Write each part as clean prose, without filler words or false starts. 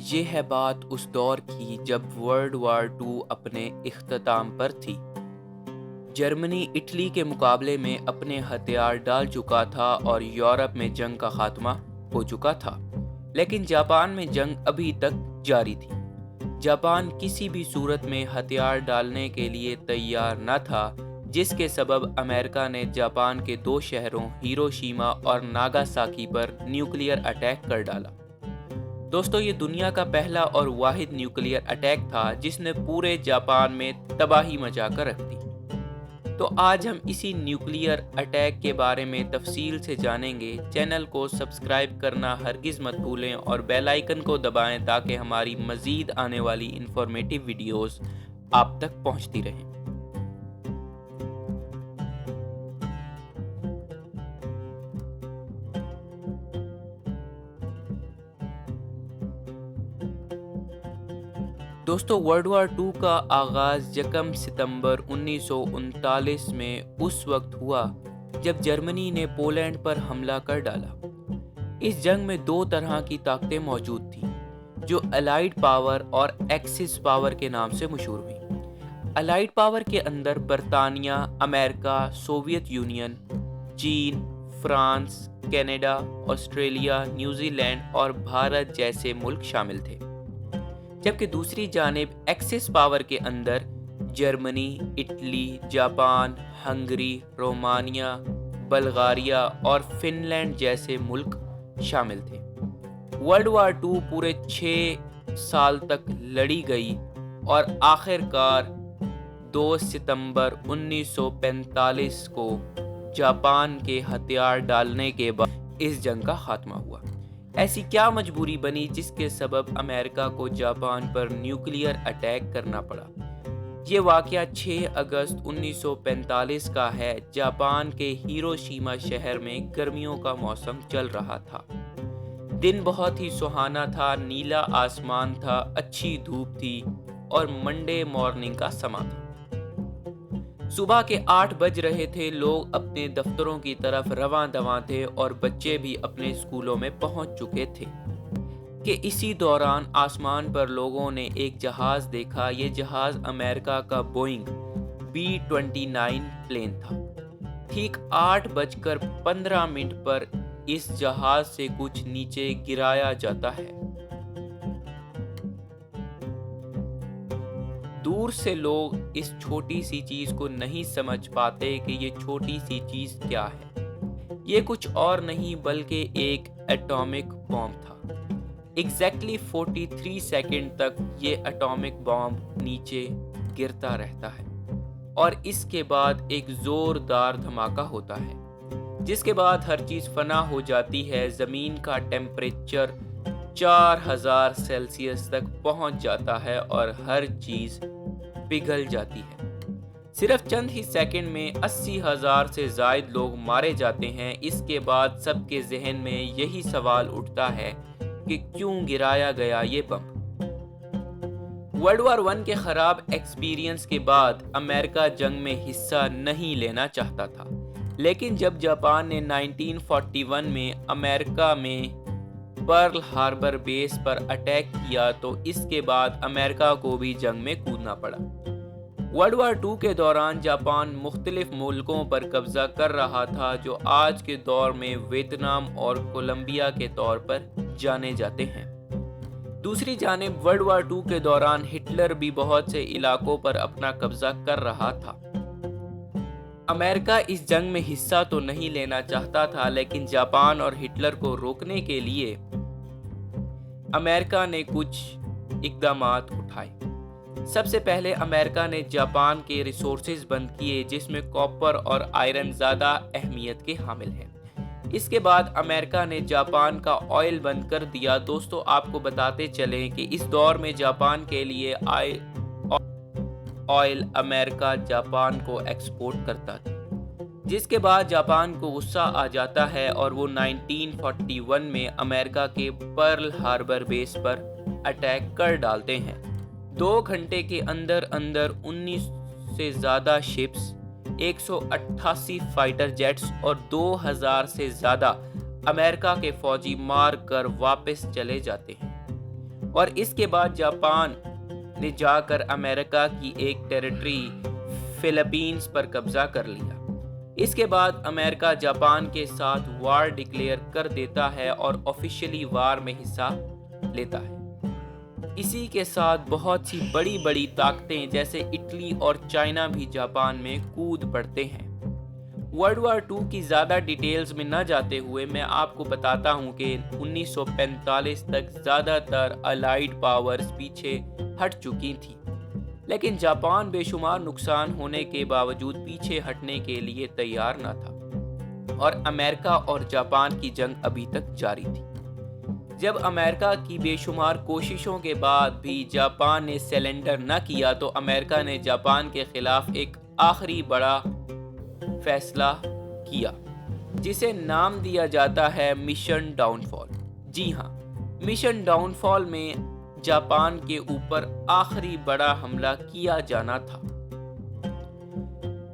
یہ ہے بات اس دور کی جب ورلڈ وار ٹو اپنے اختتام پر تھی۔ جرمنی اٹلی کے مقابلے میں اپنے ہتھیار ڈال چکا تھا اور یورپ میں جنگ کا خاتمہ ہو چکا تھا، لیکن جاپان میں جنگ ابھی تک جاری تھی۔ جاپان کسی بھی صورت میں ہتھیار ڈالنے کے لیے تیار نہ تھا، جس کے سبب امریکہ نے جاپان کے 2 شہروں ہیروشیما اور ناگاساکی پر نیوکلیئر اٹیک کر ڈالا۔ دوستو، یہ دنیا کا پہلا اور واحد نیوکلیئر اٹیک تھا جس نے پورے جاپان میں تباہی مچا کر رکھ دی۔ تو آج ہم اسی نیوکلیئر اٹیک کے بارے میں تفصیل سے جانیں گے۔ چینل کو سبسکرائب کرنا ہرگز مت بھولیں اور بیل آئیکن کو دبائیں تاکہ ہماری مزید آنے والی انفارمیٹیو ویڈیوز آپ تک پہنچتی رہیں۔ دوستو، ورلڈ وار ٹو کا آغاز 1 ستمبر 1939 میں اس وقت ہوا جب جرمنی نے پولینڈ پر حملہ کر ڈالا۔ اس جنگ میں 2 طرح کی طاقتیں موجود تھیں جو الائیڈ پاور اور ایکسس پاور کے نام سے مشہور ہوئیں۔ الائیڈ پاور کے اندر برطانیہ، امریکہ، سوویت یونین، چین، France, Canada, Australia, New Zealand Bharat جیسے ملک شامل تھے، جبکہ دوسری جانب ایکسس پاور کے اندر Germany, Italy, Japan, Hungary, Romania, Bulgaria اور فن لینڈ جیسے ملک شامل تھے۔ ورلڈ وار ٹو پورے 6 سال تک لڑی گئی اور آخر کار 2 ستمبر 1945 کو جاپان کے ہتھیار ڈالنے کے بعد اس جنگ کا خاتمہ ہوا۔ ایسی کیا مجبوری بنی جس کے سبب امریکہ کو جاپان پر نیوکلیئر اٹیک کرنا پڑا؟ یہ واقعہ 6 اگست 1945 کا ہے۔ جاپان کے ہیروشیما شہر میں گرمیوں کا موسم چل رہا تھا۔ دن بہت ہی سہانا تھا، نیلا آسمان تھا، اچھی دھوپ تھی اور منڈے مارننگ کا سما تھا۔ صبح کے 8 بج رہے تھے، لوگ اپنے دفتروں کی طرف رواں دواں تھے اور بچے بھی اپنے اسکولوں میں پہنچ چکے تھے کہ اسی دوران آسمان پر لوگوں نے ایک جہاز دیکھا۔ یہ جہاز امریکہ کا بوئنگ B-29 پلین تھا۔ ٹھیک 8:15 پر اس جہاز سے کچھ نیچے گرایا جاتا ہے۔ دور سے لوگ اس چھوٹی سی چیز کو نہیں سمجھ پاتے کہ یہ چھوٹی سی چیز کیا ہے۔ یہ کچھ اور نہیں بلکہ ایک ایٹامک بم تھا۔ ایگزیکٹلی 43 سیکنڈ تک یہ ایٹامک بم نیچے گرتا رہتا ہے اور اس کے بعد ایک زوردار دھماکہ ہوتا ہے، جس کے بعد ہر چیز فنا ہو جاتی ہے۔ زمین کا ٹیمپریچر 4000 سیلسیس تک پہنچ جاتا ہے اور ہر چیز پگھل جاتی ہے۔ صرف چند ہی سیکنڈ میں 80,000 سے زائد لوگ مارے جاتے ہیں۔ اس کے بعد سب کے ذہن میں یہی سوال اٹھتا ہے کہ کیوں گرایا گیا یہ بم؟ ورلڈ وار 1 کے خراب ایکسپیرینس کے بعد امریکہ جنگ میں حصہ نہیں لینا چاہتا تھا، لیکن جب جاپان نے 1941 میں امریکہ میں پرل ہاربر بیس پر اٹیک کیا تو اس کے بعد امریکہ کو بھی جنگ میں کودنا پڑا۔ ورلڈ وار 2 کے دوران جاپان مختلف ملکوں پر قبضہ کر رہا تھا جو آج کے دور میں ویتنام اور کولمبیا کے طور پر جانے جاتے ہیں۔ دوسری جانب ورلڈ وار 2 کے دوران ہٹلر بھی بہت سے علاقوں پر اپنا قبضہ کر رہا تھا۔ امریکہ اس جنگ میں حصہ تو نہیں لینا چاہتا تھا، لیکن جاپان اور ہٹلر کو روکنے کے لیے امریکہ نے کچھ اقدامات اٹھائے۔ سب سے پہلے امریکہ نے جاپان کے ریسورسز بند کیے، جس میں کاپر اور آئرن زیادہ اہمیت کے حامل ہیں۔ اس کے بعد امریکہ نے جاپان کا آئل بند کر دیا۔ دوستو، آپ کو بتاتے چلیں کہ اس دور میں جاپان کے لیے آئل امریکہ جاپان کو ایکسپورٹ کرتا تھا، جس کے بعد جاپان کو غصہ آ جاتا ہے اور وہ 1941 میں امریکہ کے پرل ہاربر بیس پر اٹیک کر ڈالتے ہیں۔ 2 گھنٹے کے اندر 19 سے زیادہ شپس، 188 فائٹر جیٹس اور 2000 سے زیادہ امریکہ کے فوجی مار کر واپس چلے جاتے ہیں۔ اور اس کے بعد جاپان نے جا کر امریکہ کی ایک ٹیریٹری فلپینز پر قبضہ کر لیا۔ اس کے بعد امریکہ جاپان کے ساتھ وار ڈکلیئر کر دیتا ہے اور آفیشلی وار میں حصہ لیتا ہے۔ اسی کے ساتھ بہت سی بڑی بڑی طاقتیں جیسے اٹلی اور چائنا بھی جاپان میں کود پڑتے ہیں۔ ورلڈ وار 2 کی زیادہ ڈیٹیلز میں نہ جاتے ہوئے میں آپ کو بتاتا ہوں کہ 1945 تک زیادہ تر الائیڈ پاورز پیچھے ہٹ چکی تھی، لیکن جاپان بے شمار نقصان ہونے کے باوجود پیچھے ہٹنے کے لیے تیار نہ تھا، اور امریکہ اور جاپان کی جنگ ابھی تک جاری تھی۔ جب امریکہ کی بے شمار کوششوں کے بعد بھی جاپان نے سرنڈر نہ کیا تو امریکہ نے جاپان کے خلاف ایک آخری بڑا فیصلہ کیا، جسے نام دیا جاتا ہے مشن ڈاؤن فال۔ جی ہاں، مشن ڈاؤن فال میں جاپان کے اوپر آخری بڑا حملہ کیا جانا تھا۔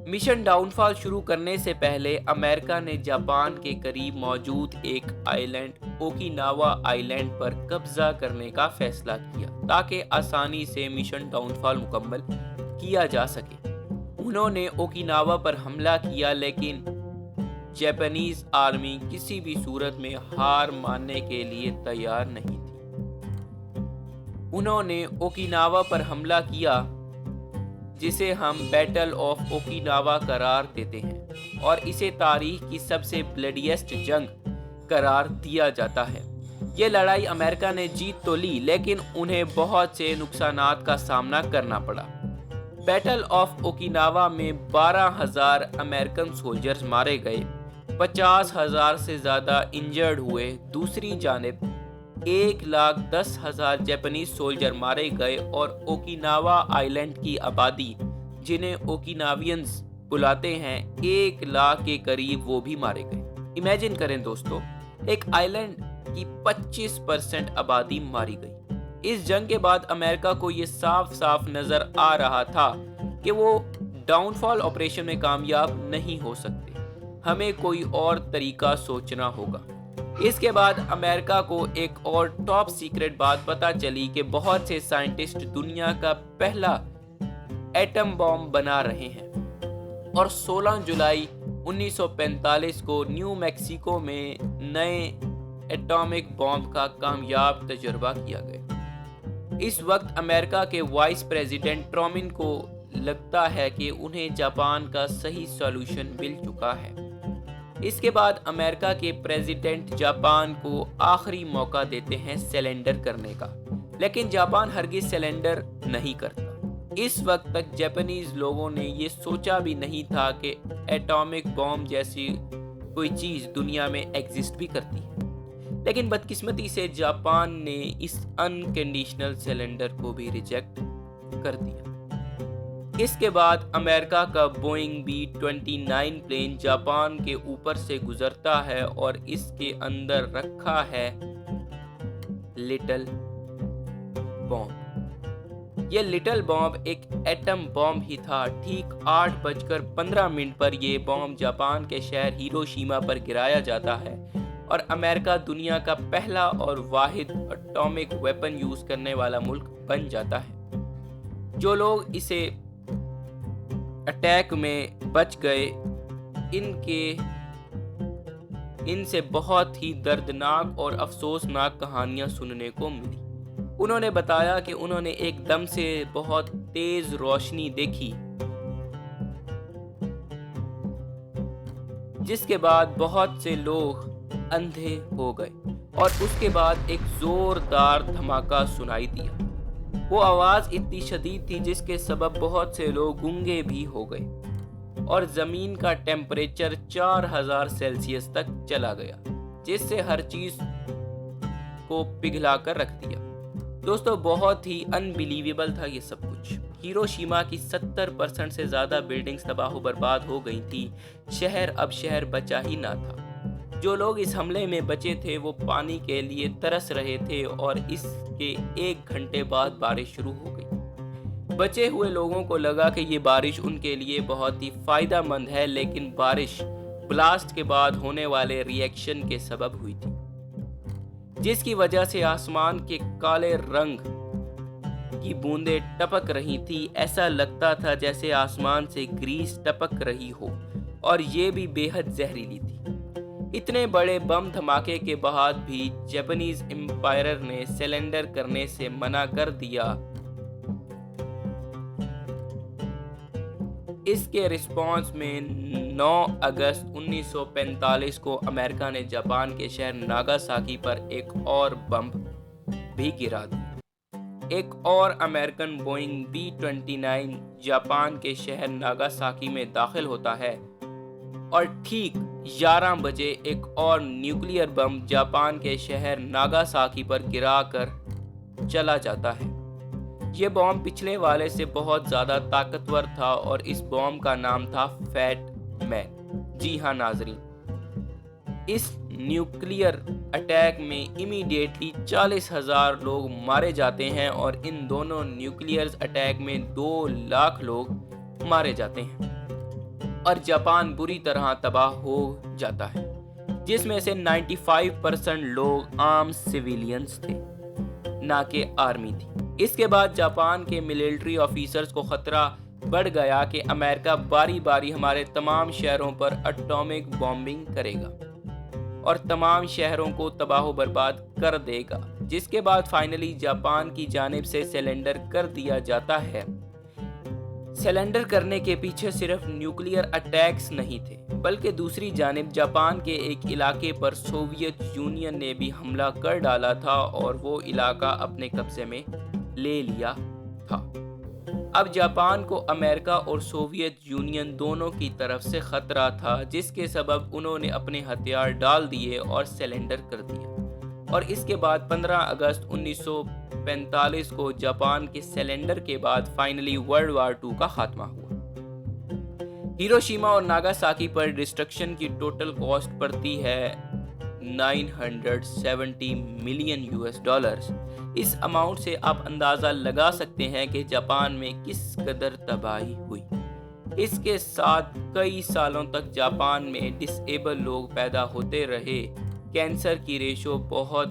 مشن ڈاؤن فال شروع کرنے سے پہلے امریکہ نے جاپان کے قریب موجود ایک آئیلینڈ اوکیناوا آئیلینڈ پر قبضہ کرنے کا فیصلہ کیا تاکہ آسانی سے مشن ڈاؤن فال مکمل کیا جا سکے۔ انہوں نے اوکیناوا پر حملہ کیا، لیکن جاپانیز آرمی کسی بھی صورت میں ہار ماننے کے لیے تیار نہیں تھی۔ انہوں نے اوکیناوا پر حملہ کیا، جسے ہم بیٹل آف اوکیناوا قرار دیتے ہیں، اور اسے تاریخ کی سب سے بلیڈیسٹ جنگ قرار دیا جاتا ہے۔ یہ لڑائی امریکہ نے جیت تو لی، لیکن انہیں بہت سے نقصانات کا سامنا کرنا پڑا۔ بیٹل آف اوکیناوا میں 12,000 امریکن سولجرز مارے گئے، 50,000 سے زیادہ انجرڈ ہوئے۔ دوسری جانب 1,10,000 جاپانیز سولجر مارے گئے اور اوکیناوا آئیلینڈ کی آبادی، جنہیں اوکیناوینز بلاتے ہیں، 1,00,000 کے قریب وہ بھی مارے گئے۔ امیجن کریں دوستو، ایک آئیلینڈ کی 25% آبادی ماری گئی۔ اس جنگ کے بعد امریکہ کو یہ صاف صاف نظر آ رہا تھا کہ وہ ڈاؤن فال آپریشن میں کامیاب نہیں ہو سکتے، ہمیں کوئی اور طریقہ سوچنا ہوگا۔ اس کے بعد امریکہ کو ایک اور ٹاپ سیکرٹ بات پتہ چلی کہ بہت سے سائنٹسٹ دنیا کا پہلا ایٹم بم بنا رہے ہیں، اور 16 جولائی 1945 کو نیو میکسیکو میں نئے ایٹامک بم کا کامیاب تجربہ کیا گیا۔ اس وقت امریکہ کے وائس پریزیڈنٹ ٹرومن کو لگتا ہے کہ انہیں جاپان کا صحیح سولوشن مل چکا ہے۔ اس کے بعد امریکہ کے پریزیڈنٹ جاپان کو آخری موقع دیتے ہیں سرنڈر کرنے کا، لیکن جاپان ہرگز سرنڈر نہیں کرتا۔ اس وقت تک جاپانیز لوگوں نے یہ سوچا بھی نہیں تھا کہ ایٹامک بم جیسی کوئی چیز دنیا میں ایگزسٹ بھی کرتی ہے، لیکن بدقسمتی سے جاپان نے اس انکنڈیشنل سرنڈر کو بھی ریجیکٹ کر دیا۔ اس کے بعد امریکہ کا بوئنگ B-29 پلین جاپان کے اوپر سے گزرتا ہے اور اس کے اندر رکھا ہے لٹل بم۔ یہ لٹل بم ایک ایٹم بم ہی تھا۔ ٹھیک 8:15 پر یہ بم جاپان کے شہر ہیروشیما پر گرایا جاتا ہے، اور امریکہ دنیا کا پہلا اور واحد ایٹامک ویپن یوز کرنے والا ملک بن جاتا ہے۔ جو لوگ اسے اٹیک میں بچ گئے، ان سے بہت ہی دردناک اور افسوسناک کہانیاں سننے کو ملی۔ انہوں نے بتایا کہ انہوں نے ایک دم سے بہت تیز روشنی دیکھی، جس کے بعد بہت سے لوگ اندھے ہو گئے، اور اس کے بعد ایک زوردار دھماکہ سنائی دیا۔ وہ آواز اتنی شدید تھی جس کے سبب بہت سے لوگ گونگے بھی ہو گئے، اور زمین کا ٹیمپریچر 4000 سیلسیس تک چلا گیا، جس سے ہر چیز کو پگھلا کر رکھ دیا۔ دوستو، بہت ہی انبیلیویبل تھا یہ سب کچھ۔ ہیروشیما کی 70% سے زیادہ بلڈنگز تباہ و برباد ہو گئی تھی۔ شہر اب شہر بچا ہی نہ تھا۔ جو لوگ اس حملے میں بچے تھے وہ پانی کے لیے ترس رہے تھے، اور اس کے 1 گھنٹے بعد بارش شروع ہو گئی۔ بچے ہوئے لوگوں کو لگا کہ یہ بارش ان کے لیے بہت ہی فائدہ مند ہے، لیکن بارش بلاسٹ کے بعد ہونے والے ری ایکشن کے سبب ہوئی تھی۔ جس کی وجہ سے آسمان کے کالے رنگ کی بوندیں ٹپک رہی تھی. ایسا لگتا تھا جیسے آسمان سے گریس ٹپک رہی ہو، اور یہ بھی بے حد زہریلی تھی. اتنے بڑے بم دھماکے کے بعد بھی جاپانیز امپائر نے سرنڈر کرنے سے منع کر دیا. اس کے رسپانس میں 9 اگست 1945 کو امریکہ نے جاپان کے شہر ناگاساکی پر ایک اور بم بھی گرا دیا. ایک اور امریکن بوئنگ B-29 جاپان کے شہر ناگاساکی میں داخل ہوتا ہے، اور ٹھیک 11 بجے ایک اور نیوکلیئر بم جاپان کے شہر ناگاساکی پر گرا کر چلا جاتا ہے. یہ بم پچھلے والے سے بہت زیادہ طاقتور تھا، اور اس بم کا نام تھا فیٹ مین. جی ہاں ناظرین، اس نیوکلیئر اٹیک میں امیڈیٹلی 40,000 لوگ مارے جاتے ہیں، اور ان دونوں نیوکلیئر اٹیک میں 2 لاکھ لوگ مارے جاتے ہیں، اور جاپان بری طرح تباہ ہو جاتا ہے، جس میں سے 95% لوگ عام سویلینز تھے، نہ کہ آرمی تھی. اس کے بعد جاپان کے ملٹری آفیسرز کو خطرہ بڑھ گیا کہ امریکہ باری باری ہمارے تمام شہروں پر اٹامک بامبنگ کرے گا اور تمام شہروں کو تباہ و برباد کر دے گا. جس کے بعد فائنلی جاپان کی جانب سے سرنڈر کر دیا جاتا ہے. سرنڈر کرنے کے پیچھے صرف نیوکلیئر اٹیکس نہیں تھے، بلکہ دوسری جانب جاپان کے ایک علاقے پر سوویت یونین نے بھی حملہ کر ڈالا تھا، اور وہ علاقہ اپنے قبضے میں لے لیا تھا. اب جاپان کو امریکہ اور سوویت یونین دونوں کی طرف سے خطرہ تھا، جس کے سبب انہوں نے اپنے ہتھیار ڈال دیے اور سرنڈر کر دیا. اور اس کے بعد 15 اگست 1945 کو جاپان کے سرنڈر کے بعد فائنلی ورلڈ وار 2 کا خاتمہ ہوا. ہیروشیما اور ناگاساکی پر ڈسٹرکشن کی ٹوٹل کاسٹ پڑتی ہے $970 ملین. اس اماؤنٹ سے آپ اندازہ لگا سکتے ہیں کہ جاپان میں کس قدر تباہی ہوئی. اس کے ساتھ کئی سالوں تک جاپان میں ڈس ایبل لوگ پیدا ہوتے رہے. کینسر کی ریشو بہت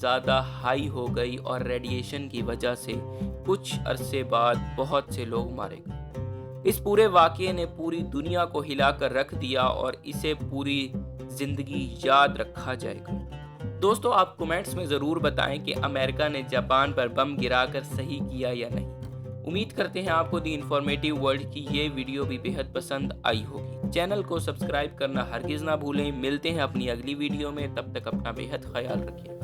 زیادہ ہائی ہو گئی، اور ریڈیشن کی وجہ سے کچھ عرصے بعد بہت سے لوگ مارے گئے. اس پورے واقعے نے پوری دنیا کو ہلا کر رکھ دیا، اور اسے پوری زندگی یاد رکھا جائے گا. دوستو، آپ کمنٹس میں ضرور بتائیں کہ امریکہ نے جاپان پر بم گرا کر صحیح کیا یا نہیں. امید کرتے ہیں آپ کو دی انفارمیٹیو ورلڈ کی یہ ویڈیو بھی بے حد پسند آئی ہوگی. چینل کو سبسکرائب کرنا ہرگز نہ بھولیں. ملتے ہیں اپنی اگلی ویڈیو میں، تب تک اپنا بے حد خیال رکھیے.